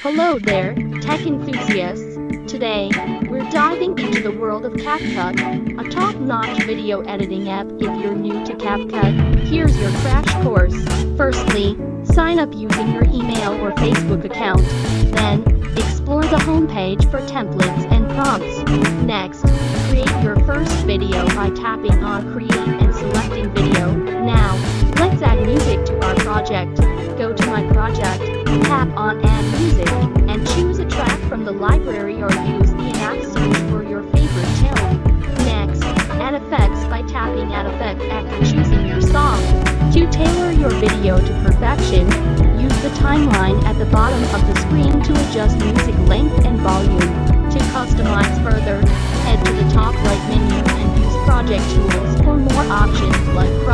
Hello there, tech enthusiasts. Today, we're diving into the world of CapCut, a top-notch video editing app. If you're new to CapCut, here's your crash course. Firstly, sign up using your email or Facebook account. Then, explore the homepage for templates and prompts. Next, create your first video by tapping on Create and selecting Video. Now, let's add music to our project. Go to My Project, tap on Add Music, and choose a track from the library or use the in-app search for your favorite tune. Next, add effects by tapping Add Effect after choosing your song. To tailor your video to perfection, use the timeline at the bottom of the screen to adjust music length and volume. To customize further, head to the top right menu and use Project Tools for more options like